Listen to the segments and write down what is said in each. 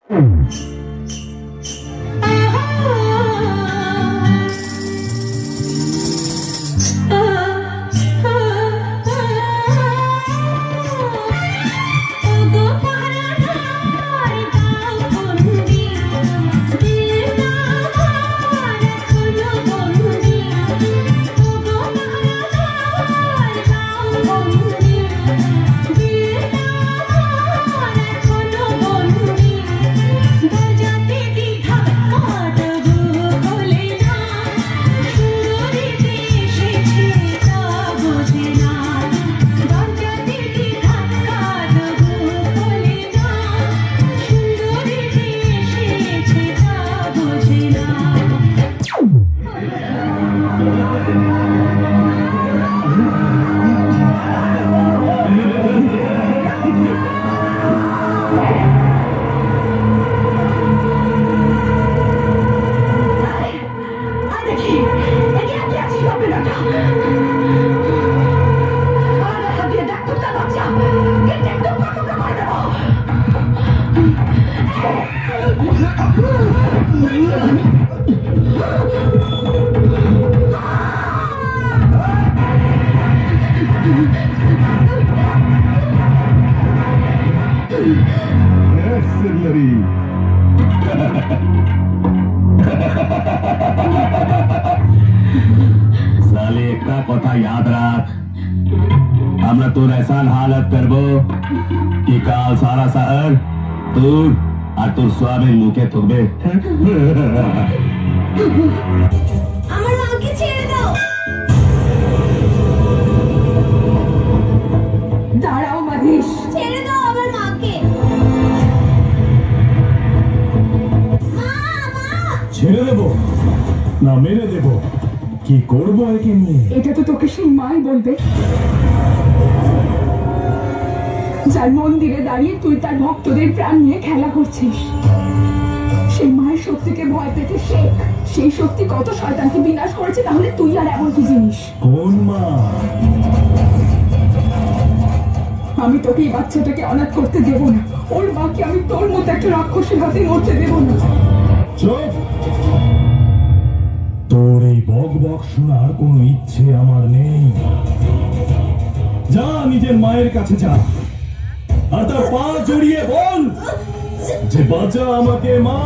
साले एकटा कथा याद राख, আমরা তোর এসান হালত করবো कि কাল সারা শহর তোর আর তোর স্বামীর মুখে থাকবে। আমার মাকে ছেড়ে দাও। দাঁড়াও মাধেশ, ছেড়ে দাও আমার মাকে। ছেড়ে দেবো না মেরে দেবো, কি করবো একে নিয়ে? এটা তো তোকে সেই মাই বলবে যার মন্দিরে দাঁড়িয়ে তুই তার ভক্তদের প্রাণ নিয়ে খেলা করছিস। সেই মায়ের শক্তিকে ভয় পেতে শেখ, সেই শক্তি কত শয়তানকে বিনাশ করেছে, তাহলে তুই আর এমন কি জিনিস? কোন মা? আমি তোকে এই বাচ্চাটাকে অনাথ করতে দেব না, ওর মাকে আমি তোর মতো একটা রাক্ষসের হাতে মরতে দেব না। চুপ! তোর এই বক বক শোনার কোনো ইচ্ছে আমার নেই। যা নিজের মায়ের কাছে যা, আর তার পা জড়িয়ে বল যে বাঁচা আমাকে মা,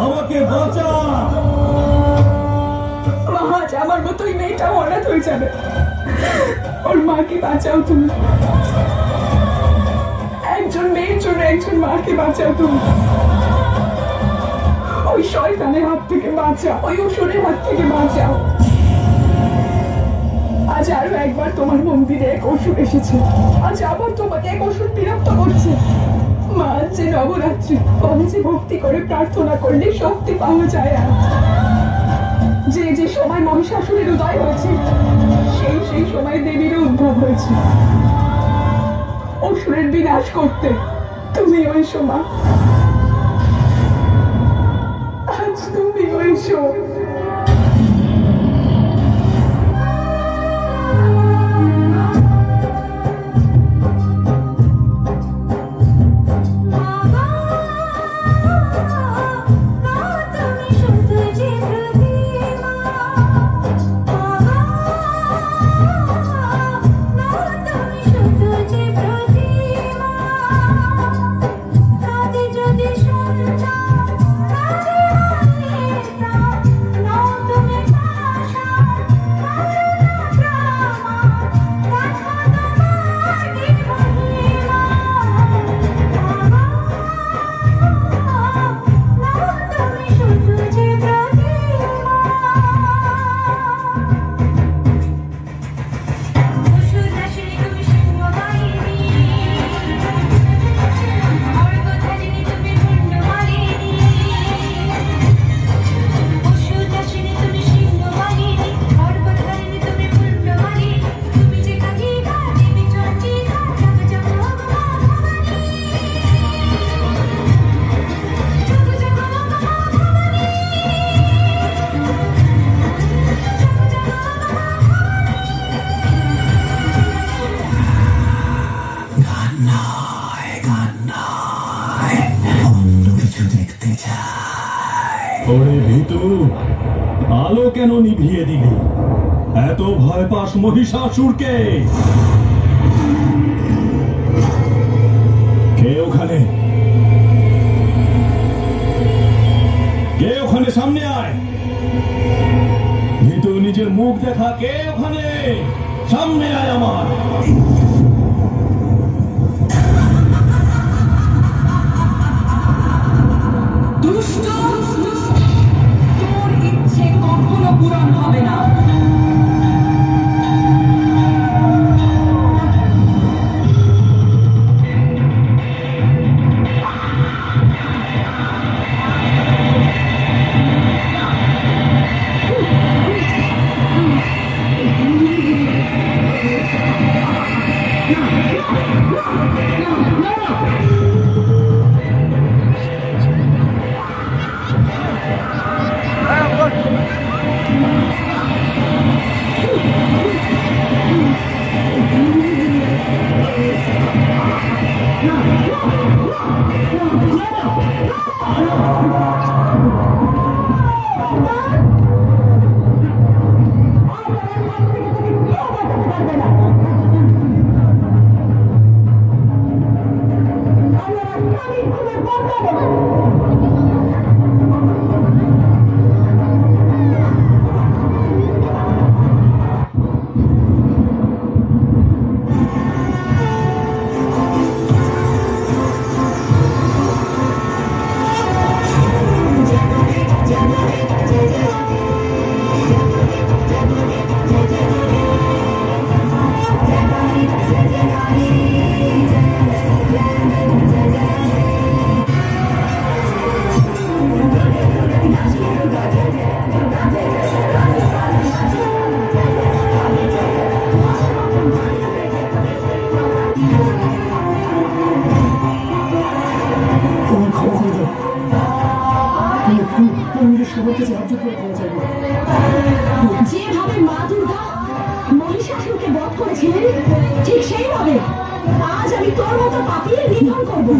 আমাকে বাঁচা। আজ আমার মতো ওই মেয়েটাও অনাথ হয়ে যাবে, ওর মাকে বাঁচাও তুমি। একজন মেয়ের জন্য একজন মাকে বাঁচাও তুমি। ওই শয়তানের হাত থেকে বাঁচাও, ওই অসুরের হাত থেকে বাঁচাও। আজ আরো একবার তোমার মন্দিরে এক অসুর এসেছে, আজ আবার তোমাকে এক অসুর বিরক্ত করছে। মা যে নবরাত্রি, যে ভক্তি করে প্রার্থনা করলে শক্তি পাওয়া যায়। আর যে যে সময় মহিষাসুরের উদয় হয়েছে, সেই সময় দেবীরও উদ্ভব হয়েছে অসুরের বিনাশ করতে। তুমি ওই সময়, আজ তুমি ওই সময়। ওরে ভিতু, আলো কেন নিভিয়ে দিলি? এত ভয় পাস মহিষাসুরকে? কে ওখানে? কে ওখানে? সামনে আয়। ভিতু, নিজের মুখ দেখা। কে ওখানে? সামনে আয় আমার। দুষ্ট, তোর ইচ্ছে কখনো পূরণ হবে না। যেভাবে মা দুর্গা মহিষাসুরকে বধ করেছিলেন, ঠিক সেইভাবে আজ আমি তোর মতো পাপিয়ে নিধন করবো।